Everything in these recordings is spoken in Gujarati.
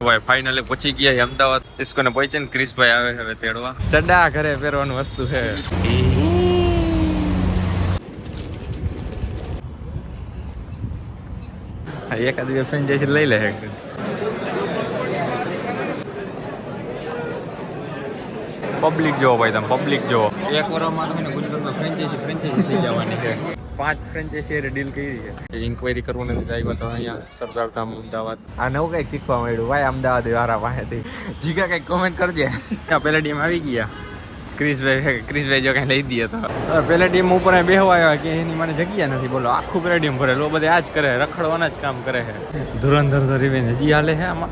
ભાઈ ફાઇનલી પહોંચી ગયા અમદાવાદ. ઇસ્કોને પહોંચે ને ક્રિશભાઈ આવે હવે તેડવા. ચડા ઘરે પહેરવાનું વસ્તુ છે. એકાદ ફ્રેન્ચાઇઝી લઈ લે. પબ્લિક જોવો ભાઈ, તમે પબ્લિક જોવો. એક વર્ષમાં તમે ગુજરાતમાં ફ્રેન્ચાઇઝી થઈ જવાની છે. 5 ફ્રેન્ચાઇઝી ડીલ કરી છે. ઇન્ક્વાયરી કરવું નથી આવ્યો તો અહીંયા સરદારધામ અમદાવાદ. આ નવું કંઈક શીખવા મળ્યું ભાઈ અમદાવાદ વાળા પાસેથી. જીગા કંઈક કોમેન્ટ કરજે. પેલા ટીમ આવી ગયા. ક્રિશભાઈ જો કંઈ લઈ દઈએ તો પેલા ટીમ ઉપર બેહવા આવ્યા કે એની મને જગ્યા નથી. બોલો આખું પેલા ટીમ ભરેલું બધે આ જ કરે, રખડવાના જ કામ કરે છે. ધુરંધર તો રિવેન્જ હજી હાલે છે આમાં.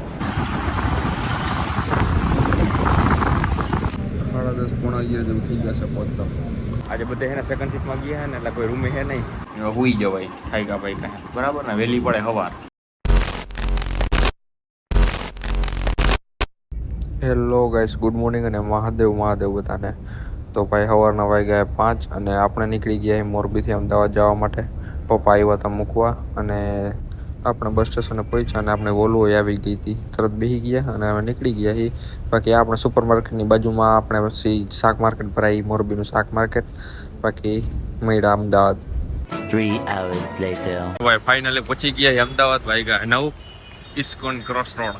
10:30 પોણા 11 જેવું થઈ જશે પહોંચતા. આજે બધા એના સેકન્ડ શિફ્ટમાં ગયા છે ને એટલે કોઈ રૂમે છે નહીં. હુઈ જવાય થાય કા ભાઈ કાંઈ બરાબર ને. વહેલી પડે સવાર. હેલો ગાઈસ, ગુડ મોર્નિંગ અને મહાદેવ બધાને. તો ભાઈ સવારના વાગ્યા 5 અને આપણે નીકળી ગયા મોરબીથી અમદાવાદ જવા માટે. પપ્પા આવ્યા હતા મૂકવા અને આપણે બસ સ્ટેશને પહોંચ્યા અને આપણે વોલ્વો આવી ગઈ હતી. તરત બેસી ગયા અને અમે નીકળી ગયા. બાકી આપણે સુપર માર્કેટની બાજુમાં આપણે પછી શાક માર્કેટ ભરાઈ, મોરબીનું શાક માર્કેટ. બાકી મળ્યા અમદાવાદ. 3 hours later. ભાઈ ફાઇનલી પહોંચી ગયા અમદાવાદ. વાગ્યા 9. ISKCON cross road.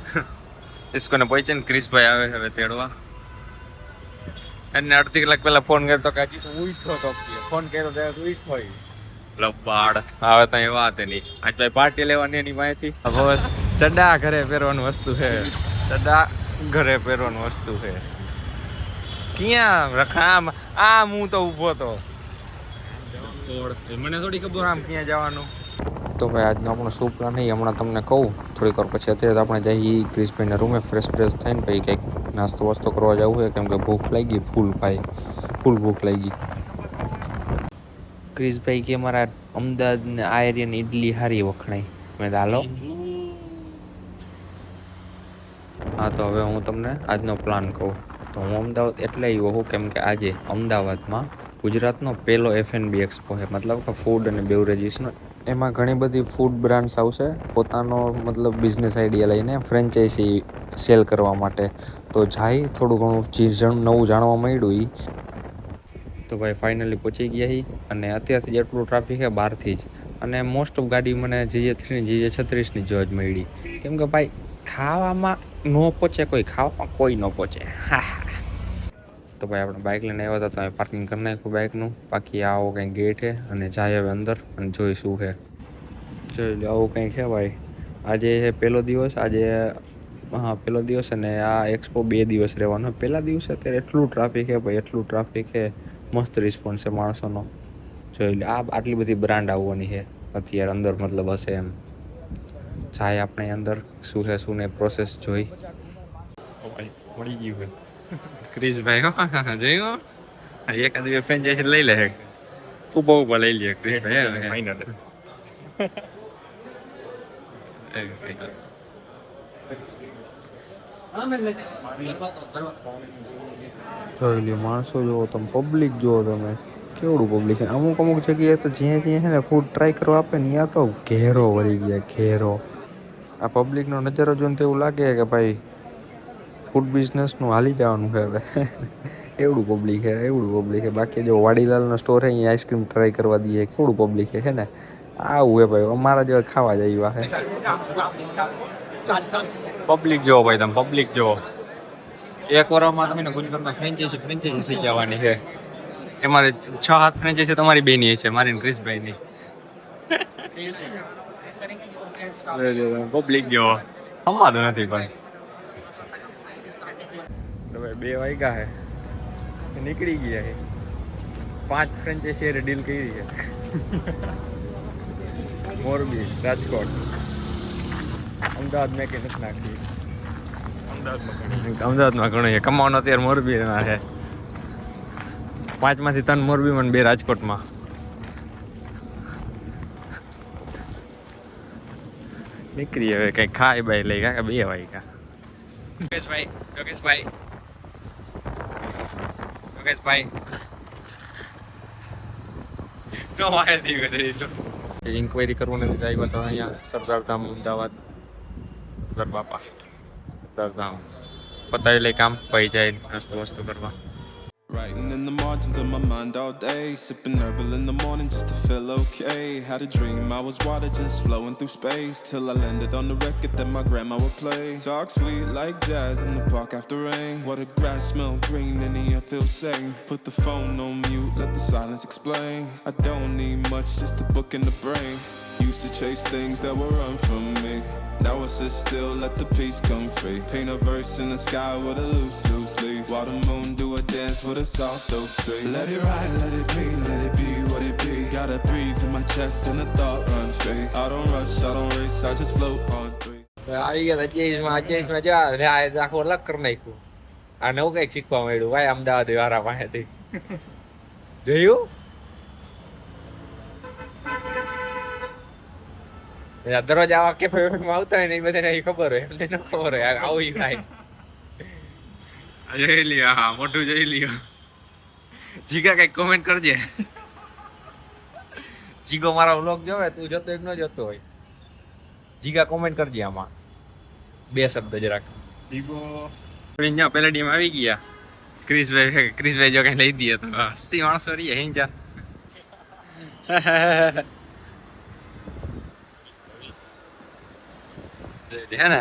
ઇસ્કોને પહોંચે ને ક્રિશભાઈ આવે હવે તેડવા. એને અડધી કલાક પહેલા ફોન કર્યો તો કાજી તો ઉઠો તો ફોન કર્યો ત્યારે ઉઠો લબાડ આવે તો એ વાત નહીં. આજ ભાઈ પાર્ટી લેવાની એની માહિતી. હવે ચડા ઘરે પહેરવાનું વસ્તુ છે. ચડા ઘરે પહેરવાનું વસ્તુ છે. ક્યાં રખામ આમ હું તો ઊભો તો મને થોડી ખબર આમ ક્યાં જવાનું. તો ભાઈ આજનો આપણો શું પ્લાન નહીં હમણાં તમને કહું થોડીક વાર પછી. અત્યારે આપણે જઈએ ક્રિશભાઈના રૂમે ફ્રેશ થઈને પછી કંઈક નાસ્તો વાસ્તો કરવા જવું છે કેમ કે ભૂખ લાગી ફૂલ ભૂખ લાગી. ક્રિશભાઈ કે મારા અમદાવાદને આ એરિયાની ઇડલી સારી વખણાય. મેં હાલો. હા તો હવે હું તમને આજનો પ્લાન કહું. તો હું અમદાવાદ એટલે આવ્યો હું કેમ કે આજે અમદાવાદમાં ગુજરાતનો પહેલો F&B એક્સપો છે, મતલબ કે ફૂડ અને બેવરેજીસનો. એમાં ઘણી બધી ફૂડ બ્રાન્ડ્સ આવશે પોતાનો મતલબ બિઝનેસ આઈડિયા લઈને ફ્રેન્ચાઇઝી સેલ કરવા માટે. તો જાય થોડું ઘણું નવું જાણવા મળ્યું એ. તો ભાઈ ફાઇનલી પહોંચી ગયા અને અત્યારથી જ એટલું ટ્રાફિક છે બહારથી જ. અને મોસ્ટ ઓફ ગાડી મને GJ3 GJ36ની જ મળી. કેમ કે ભાઈ ખાવામાં કોઈ ન પહોંચે. તો ભાઈ આપણે બાઇક લઈને આવ્યા હતા તો અહીં પાર્કિંગ કરી નાખ્યું બાઇકનું. બાકી આવો કંઈ ગેટ છે અને જાય હવે અંદર અને જોઈ શું છે. જોઈ લો આવું કંઈક છે ભાઈ. આજે છે પહેલો દિવસ. પહેલો દિવસ અને આ એક્સપો 2 દિવસ રહેવાનો. પહેલા દિવસે અત્યારે એટલું ટ્રાફિક છે ભાઈ, એટલું ટ્રાફિક છે. મસ્ત રિસ્પોન્સ છે માણસોનો. જોઈ લો આટલી બધી બ્રાન્ડ આવવાની છે અત્યારે અંદર, મતલબ હશે એમ. જાય આપણે અંદર શું છે શું નહીં પ્રોસેસ જોઈ. મળી ગયું છે ક્રિશભાઈ. જોયું એકાદ ફ્રેન્ચાઇઝી લઈ લે. ઉભા લઈ લે ક્રિશભાઈ ફાઇનલ. જોઈ લો માણસો જુઓ તમે, પબ્લિક જુઓ તમે, કેવડું પબ્લિક છે. અમુક જગ્યાએ તો જ્યાં છે ને ફૂડ ટ્રાય કરવા આપે ને ત્યાં તો ઘેરો વળી ગયા ઘેરો. આ પબ્લિકનો નજારો જોઈને તો એવું લાગે કે ભાઈ ફૂડ બિઝનેસનું હાલી જવાનું છે હવે. એવડું પબ્લિક છે. બાકી જો વાડીલાલનો સ્ટોર છે અહીંયા આઈસ્ક્રીમ ટ્રાય કરવા દઈએ, કેવડું પબ્લિક છે ને. આવું હે ભાઈ અમારા જેવા ખાવા જાય છે. પબ્લિક જોવો ભાઈ, તમે પબ્લિક જોવો. એક વર્ષમાં તમે ગુજરાતમાં ફ્રેન્ચાઇઝી થઈ જવાની છે. અમારે 6-7 ફ્રેન્ચાઇઝી તમારી બેની છે, મારી ને ક્રિશભાઈની. પબ્લિક જોવો સમાતું નથી પણ. હવે 2 વાગ્યા છે, નીકળી ગયા છે. 5 ફ્રેન્ચાઇઝી ડીલ કરી છે. મોરબી, રાજકોટ, અમદાવાદ મેં કે નથી નાખી. અમદાવાદમાં ઘણું છે કમાવાનું. અત્યારે મોરબીમાં છે. 5માંથી 3 મોરબીમાં 2 રાજકોટમાં. નીકળી હવે કંઈક ખાઈ બાઈ લઈ કાકા 2 વાગ્યા. ઇન્ક્વાયરી કરવું નથી આવ્યા તો અહીંયા સરદારધામ અમદાવાદ. બાપા સરદાર પતાવી લઈ કામ પઈ જાય નાસ્તો વસ્તુ કરવા. Writing in the margins of my mind all day. Sipping herbal in the morning just to feel okay. Had a dream, I was water just flowing through space. Till I landed on the record that my grandma would play. Talk sweet like jazz in the park after rain. What the grass smell green and the air feels sane. Put the phone on mute, let the silence explain. I don't need much, just a book in the brain. Used to chase things that were run from me. Now I sit still, let the peace come free. Paint a verse in the sky with a loose leaf. While the moon do a dance with a soft oak tree. Let it ride, let it be what it be. Got a breeze in my chest and a thought run free. I don't rush, I don't race, I just float on three. આવી ગયા 23 માં જા આખું અલગ કરી નાખ્યું. આ નવું કઈક શીખવા મળ્યું ભાઈ અમદાવાદ વાળા પાસેથી. જોયું દરરોજ આવા કેફેમાં આવતા હોય ને એ બધાને ખબર હોય એમને ન ખબર હોય આવું થાય. જોઈ લ્યો હા મોટું જોઈ લ્યો. જીગા કઈક કોમેન્ટ કરજે. જીગો મારા વ્લોગ જોવે તું જતો એક ન જતો હોય. જીગા કોમેન્ટ કરજે આમાં 2 શબ્દ જરાક. જીગો અહીંયા પેલેડિયમ આવી ગયા. ક્રિસભાઈ જો કઈ લઈ દઈએ તો હસ્તી માણસો રહીએ હિંજા. હે ને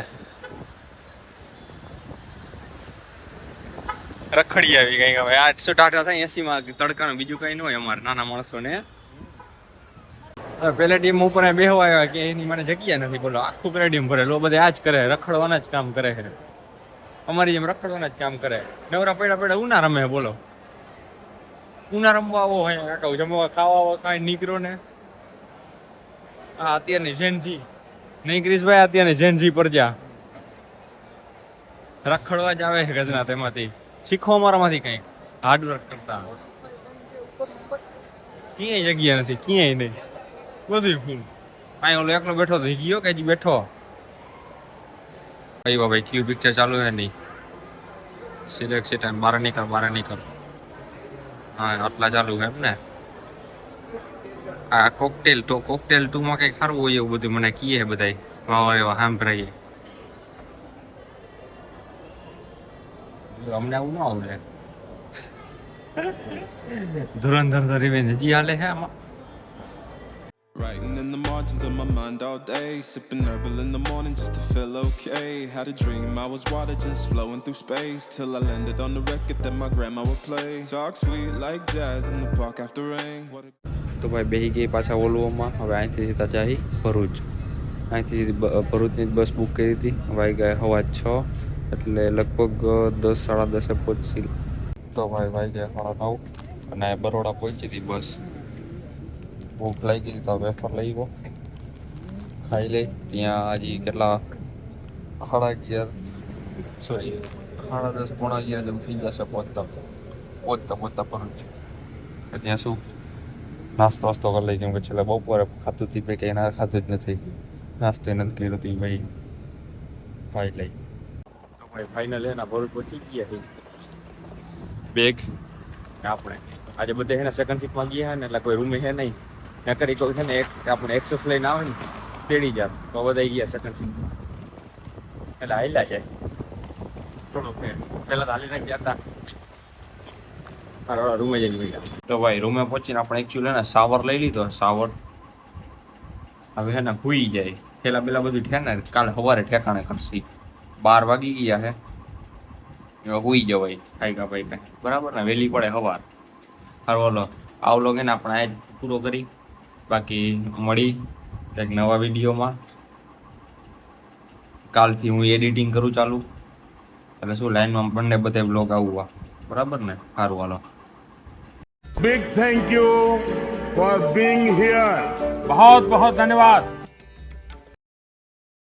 રખડી આવી કઈ હવે 800 ટાટા થાય 80 માં તડકાનું બીજું કઈ ન હોય અમારે નાના માણસો ને. પેલેડિયમ ઉપર બેહવા આવ્યા કે એની મને જગ્યા નથી. બોલો આખું પેલેડિયમ ભરેલું બધે આ જ કરે રખડવાના જ કામ કરે છે. અમારી જેમ રખડવાના જ કામ કરે. નવરા પડ્યા ઉના રમે. બોલો ઉના રમવા આવો હોય કાકા જમવા ખાવા કાંઈ નીકળો ને. હા અત્યારની જેનજી નહીં ક્રિશભાઈ અત્યારની જેનજી પર જા રખડવા જ આવે છે ગજના. તેમાંથી શીખવા મારામાંથી કંઈક હાર્ડવર્ક કરતા ક્યાંય જગ્યા નથી ક્યાંય નહીં બધું ફૂલ. અહીં ઓલો એકલો બેઠો તો ગયો કે હજી બેઠો. ભાઈ ક્યુ પિક્ચર ચાલુ હે નહીં. સિલેક્ટ બહાર નીકળ. હા આટલા ચાલુ છે એમ ને. આ કોકટેલ 2 માં કઈ સારું હોય એવું બધું મને કીએ બધાય વાવા એવા સાંભળાઈએ. અમને આવું ન આવડે. ધુરંધર તો રિવેન્જ હજી હાલે છે આમાં. Writing in the margins of my mind all day. Sipping herbal in the morning just to feel okay. Had a dream, I was water just flowing through space. Till I landed on the record that my grandma would play. Talk sweet like jazz in the park after rain. તો ભાઈ બેસી ગઈ પાછા ઓલવોમાં. હવે અહીંથી સીધા જાય ભરૂચ. અહીંથી ભરૂચની જ બસ બુક કરી હતી. વાગ્યા 6:30 એટલે લગભગ 10 સાડા 10 પહોંચી. તો ભાઈ વાગ્યા 9:30 અને બરોડા પહોંચી હતી બસ. ભૂખ લાગી ગઈ તો વેફર લઈ ગયો ખાઈ લઈ. ત્યાં હજી કેટલા 11:30 પોણા 11 જેમ થઈ જશે પહોંચતા ભરૂચ. ત્યાં શું નાસ્તો કરી લઈ. કેમ કે છેલ્લે બપોરે ખાતું હતી કંઈ ના ખાતું જ નથી. નાસ્તો નથી કર્યો હતી ભાઈ ખાઈ લઈ. તો ભાઈ ફાઇનલ એના ભરૂચ પહોંચી ગયા છે. બેગ આપણે આજે બધે છે ને સેકન્ડ સીટમાં ગયા છે ને એટલે કોઈ રૂમે છે નહીં. નકર કોઈ છે ને એક આપણે એક્સેસ લઈને આવે ને તેડી જાય તો બધા ગયા સેકન્ડ સીટ એટલે હાલ્યા જાય થોડું પહેલાં તો હાલીને ગયા હતા. મારા રૂમે જઈને ગયા. તો ભાઈ રૂમે પહોંચીને આપણે એકચ્યુઅલી ને શાવર લઈ લીધો. શાવર હવે છે ને હુઈ જાય. થેલા પેલા બધું ઠેને કાલે સવારે ઠેકાણે કરશી. 12 વાગી ગયા છે. હવે હુઈ જવાય ખાઈ ભાઈ કાંઈ બરાબર ને. વહેલી પડે સવાર. સારું હાલો આવ લોગ ને આપણે આ પૂરો કરી. બાકી મળી કંઈક નવા વિડીયોમાં. કાલથી હું એડિટિંગ કરું ચાલુ એટલે શું લાઈનમાં બંને બધે બ્લોગ આવવા બરાબર ને. સારું હાલો. Big thank you for being here. बहुत बहुत धन्यवाद.